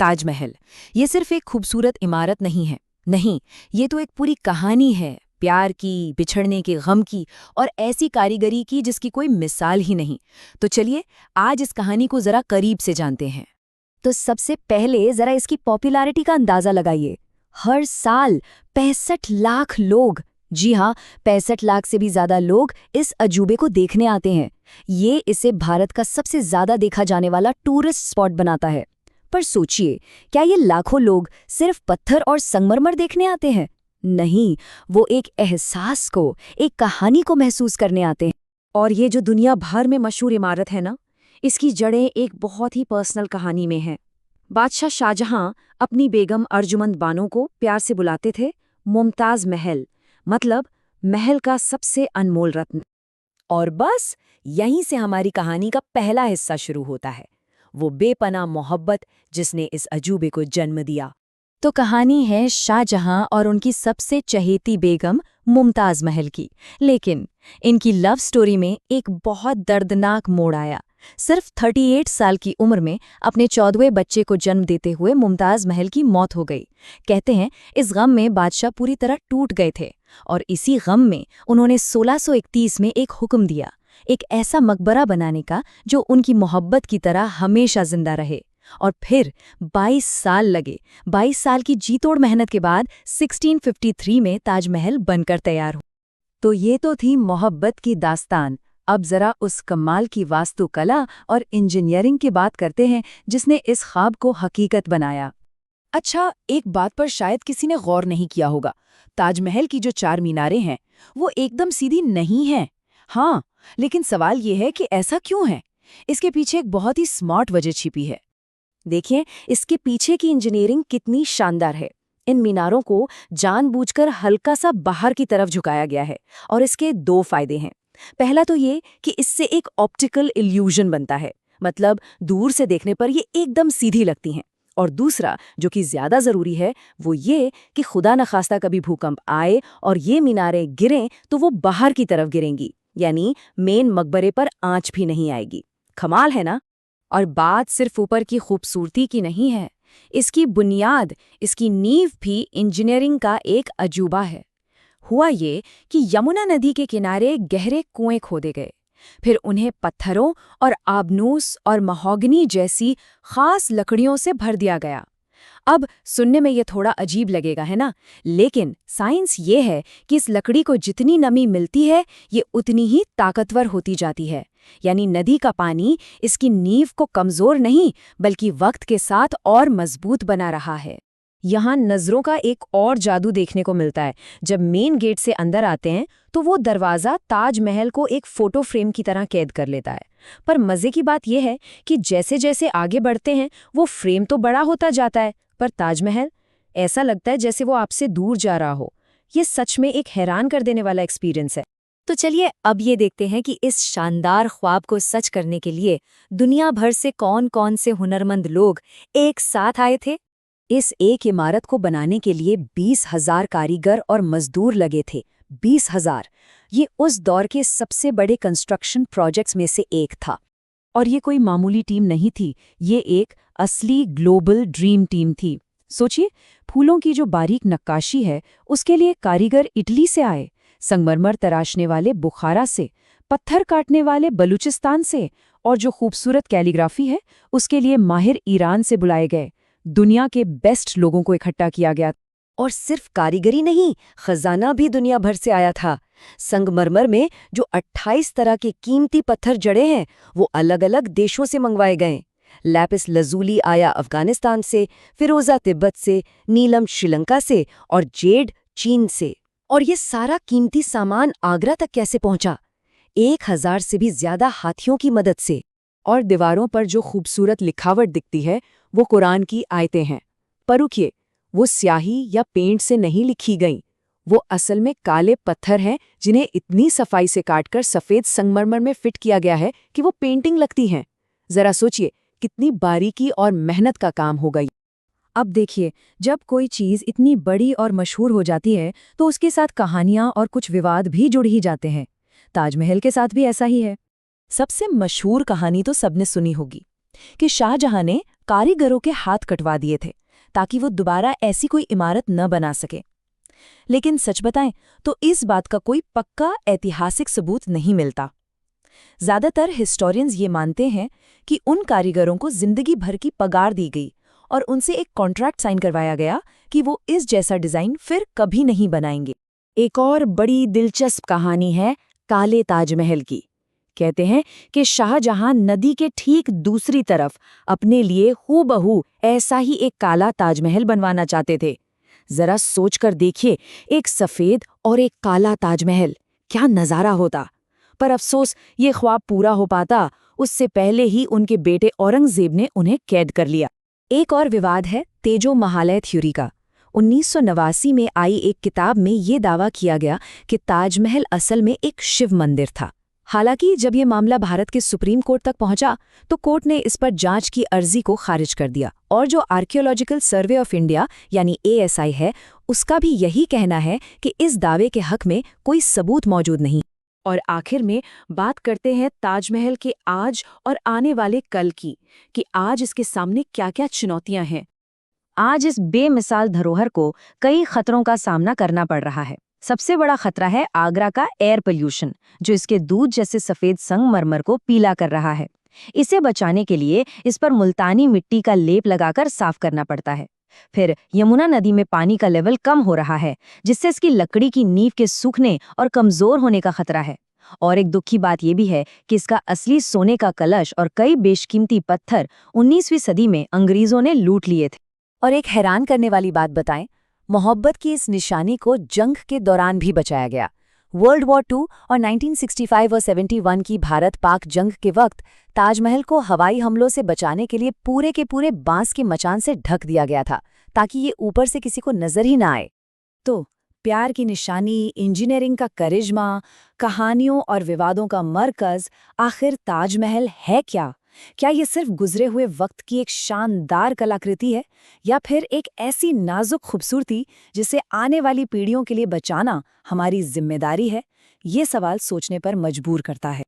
ताजमहल ये सिर्फ एक खूबसूरत इमारत नहीं है। नहीं, ये तो एक पूरी कहानी है, प्यार की, बिछड़ने के गम की और ऐसी कारीगरी की जिसकी कोई मिसाल ही नहीं। तो चलिए आज इस कहानी को जरा करीब से जानते हैं। तो सबसे पहले जरा इसकी पॉपुलैरिटी का अंदाजा लगाइए। हर साल 65 लाख लोग, जी हाँ, 65 लाख से भी ज्यादा लोग इस अजूबे को देखने आते हैं। ये इसे भारत का सबसे ज्यादा देखा जाने वाला टूरिस्ट स्पॉट बनाता है। पर सोचिए, क्या ये लाखों लोग सिर्फ पत्थर और संगमरमर देखने आते हैं? नहीं, वो एक एहसास को, एक कहानी को महसूस करने आते हैं। और ये जो दुनिया भर में मशहूर इमारत है ना, इसकी जड़ें एक बहुत ही पर्सनल कहानी में हैं। बादशाह शाहजहां अपनी बेगम अर्जुमंद बानो को प्यार से बुलाते थे मुमताज महल, मतलब महल का सबसे अनमोल रत्न। और बस यहीं से हमारी कहानी का पहला हिस्सा शुरू होता है, वो बेपनाह मोहब्बत जिसने इस अजूबे को जन्म दिया। तो कहानी है शाहजहां और उनकी सबसे चहेती बेगम मुमताज महल की। लेकिन इनकी लव स्टोरी में एक बहुत दर्दनाक मोड़ आया। सिर्फ 38 साल की उम्र में अपने 14वें बच्चे को जन्म देते हुए मुमताज महल की मौत हो गई। कहते हैं इस गम में बादशाह पूरी तरह टूट गए थे और इसी गम में उन्होंने 1631 में एक हुक्म दिया, एक ऐसा मकबरा बनाने का जो उनकी मोहब्बत की तरह हमेशा जिंदा रहे। और फिर 22 साल लगे। 22 साल की जीतोड़ मेहनत के बाद 1653 में ताजमहल बनकर तैयार हुआ। तो ये तो थी मोहब्बत की दास्तान। अब जरा उस कमाल की वास्तुकला और इंजीनियरिंग की बात करते हैं जिसने इस ख्वाब को हकीकत बनाया। अच्छा, एक बात पर शायद किसी ने गौर नहीं किया होगा, ताजमहल की जो 4 मीनारें हैं वो एकदम सीधी नहीं हैं। हाँ, लेकिन सवाल ये है कि ऐसा क्यों है? इसके पीछे एक बहुत ही स्मार्ट वजह छिपी है। देखिए, इसके पीछे की इंजीनियरिंग कितनी शानदार है। इन मीनारों को जानबूझकर हल्का सा बाहर की तरफ झुकाया गया है और इसके 2 फायदे हैं। पहला तो ये कि इससे एक ऑप्टिकल इल्यूजन बनता है, मतलब दूर से देखने पर ये एकदम सीधी लगती हैं। और दूसरा, जो कि ज्यादा जरूरी है, वो ये कि खुदा न खास्ता कभी भूकंप आए और ये मीनारें गिरें तो वो बाहर की तरफ गिरेंगी, यानी मेन मकबरे पर आंच भी नहीं आएगी। कमाल है ना? और बात सिर्फ ऊपर की खूबसूरती की नहीं है, इसकी बुनियाद, इसकी नींव भी इंजीनियरिंग का एक अजूबा है। हुआ ये कि यमुना नदी के किनारे गहरे कुएं खोदे गए, फिर उन्हें पत्थरों और आबनूस और महोगनी जैसी खास लकड़ियों से भर दिया गया। अब सुनने में ये थोड़ा अजीब लगेगा, है ना? लेकिन साइंस ये है कि इस लकड़ी को जितनी नमी मिलती है ये उतनी ही ताकतवर होती जाती है। यानी नदी का पानी इसकी नींव को कमजोर नहीं बल्कि वक्त के साथ और मजबूत बना रहा है। यहाँ नज़रों का एक और जादू देखने को मिलता है। जब मेन गेट से अंदर आते हैं तो वो दरवाज़ा ताजमहल को एक फोटो फ्रेम की तरह कैद कर लेता है। पर मज़े की बात यह है कि जैसे जैसे आगे बढ़ते हैं वो फ्रेम तो बड़ा होता जाता है, पर ताजमहल ऐसा लगता है जैसे वो आपसे दूर जा रहा हो। ये सच में एक हैरान कर देने वाला एक्सपीरियंस है। तो चलिए अब ये देखते हैं कि इस शानदार ख्वाब को सच करने के लिए दुनिया भर से कौन-कौन से हुनरमंद लोग एक साथ आए थे। इस एक इमारत को बनाने के लिए 20,000 कारीगर और मजदूर लगे थे। 20,000। ये उस दौर के सबसे बड़े कंस्ट्रक्शन प्रोजेक्ट्स में से एक था। और ये कोई मामूली टीम नहीं थी, ये एक असली ग्लोबल ड्रीम टीम थी। सोचिए, फूलों की जो बारीक नक्काशी है उसके लिए कारीगर इटली से आए, संगमरमर तराशने वाले बुखारा से, पत्थर काटने वाले बलूचिस्तान से, और जो खूबसूरत कैलीग्राफी है उसके लिए माहिर ईरान से बुलाए गए। दुनिया के बेस्ट लोगों को इकट्ठा किया गया। और सिर्फ कारीगरी नहीं, खजाना भी दुनिया भर से आया था। संगमरमर में जो 28 तरह के कीमती पत्थर जड़े हैं वो अलग अलग देशों से मंगवाए गए। लैपिस लजूली आया अफगानिस्तान से, फिरोजा तिब्बत से, नीलम श्रीलंका से और जेड चीन से। और ये सारा कीमती सामान आगरा तक कैसे पहुंचा? 1000 से भी ज्यादा हाथियों की मदद से। और दीवारों पर जो खूबसूरत लिखावट दिखती है वो कुरान की आयतें हैं। पर रुकिए, वो स्याही या पेंट से नहीं लिखी गईं, वो असल में काले पत्थर हैं जिन्हें इतनी सफाई से काटकर सफ़ेद संगमरमर में फिट किया गया है कि वो पेंटिंग लगती हैं। जरा सोचिए कितनी बारीकी और मेहनत का काम हो गई। अब देखिए, जब कोई चीज़ इतनी बड़ी और मशहूर हो जाती है तो उसके साथ कहानियाँ और कुछ विवाद भी जुड़ ही जाते हैं। ताजमहल के साथ भी ऐसा ही है। सबसे मशहूर कहानी तो सबने सुनी होगी, कि शाहजहां ने कारीगरों के हाथ कटवा दिए थे ताकि वो दोबारा ऐसी कोई इमारत न बना सके। लेकिन सच बताएं तो इस बात का कोई पक्का ऐतिहासिक सबूत नहीं मिलता। ज्यादातर हिस्टोरियंस ये मानते हैं कि उन कारीगरों को जिंदगी भर की पगार दी गई और उनसे एक कॉन्ट्रैक्ट साइन करवाया गया कि वो इस जैसा डिजाइन फिर कभी नहीं बनाएंगे। एक और बड़ी दिलचस्प कहानी है काले ताजमहल की। कहते हैं कि शाहजहां नदी के ठीक दूसरी तरफ अपने लिए हूबहू ऐसा ही एक काला ताजमहल बनवाना चाहते थे। जरा सोचकर देखिए, एक सफेद और एक काला ताजमहल, क्या नजारा होता। पर अफसोस ये ख्वाब पूरा हो पाता उससे पहले ही उनके बेटे औरंगजेब ने उन्हें कैद कर लिया। एक और विवाद है तेजो महालय थ्योरी का। 1989 में आई एक किताब में ये दावा किया गया कि ताजमहल असल में एक शिव मंदिर था। हालांकि जब ये मामला भारत के सुप्रीम कोर्ट तक पहुंचा तो कोर्ट ने इस पर जांच की अर्जी को खारिज कर दिया और जो आर्कियोलॉजिकल सर्वे ऑफ इंडिया यानी ASI है, उसका भी यही कहना है कि इस दावे के हक में कोई सबूत मौजूद नहीं। और आखिर में बात करते हैं ताजमहल के आज और आने वाले कल की, कि आज इसके सामने क्या-क्या चुनौतियां हैं। आज इस बेमिसाल धरोहर को कई खतरों का सामना करना पड़ रहा है। सबसे बड़ा खतरा है आगरा का एयर पोल्यूशन, जो इसके दूध जैसे सफेद संगमरमर को पीला कर रहा है। इसे बचाने के लिए इस पर मुल्तानी मिट्टी का लेप लगाकर साफ करना पड़ता है। फिर यमुना नदी में पानी का लेवल कम हो रहा है, जिससे इसकी लकड़ी की नींव के सूखने और कमजोर होने का खतरा है। और एक दुख की बात यह भी है कि इसका असली सोने का कलश और कई बेशकीमती पत्थर 19वीं सदी में अंग्रेजों ने लूट लिए थे। और एक हैरान करने वाली बात बताएं, मोहब्बत की इस निशानी को जंग के दौरान भी बचाया गया। वर्ल्ड वॉर 2 और 1965 और 71 की भारत-पाक जंग के वक्त ताजमहल को हवाई हमलों से बचाने के लिए पूरे के पूरे बांस के मचान से ढक दिया गया था, ताकि ये ऊपर से किसी को नजर ही ना आए। तो प्यार की निशानी, इंजीनियरिंग का करिश्मा, कहानियों और विवादों का मरकज, आखिर ताजमहल है क्या? क्या ये सिर्फ गुजरे हुए वक्त की एक शानदार कलाकृति है, या फिर एक ऐसी नाजुक खूबसूरती जिसे आने वाली पीढ़ियों के लिए बचाना हमारी जिम्मेदारी है? ये सवाल सोचने पर मजबूर करता है।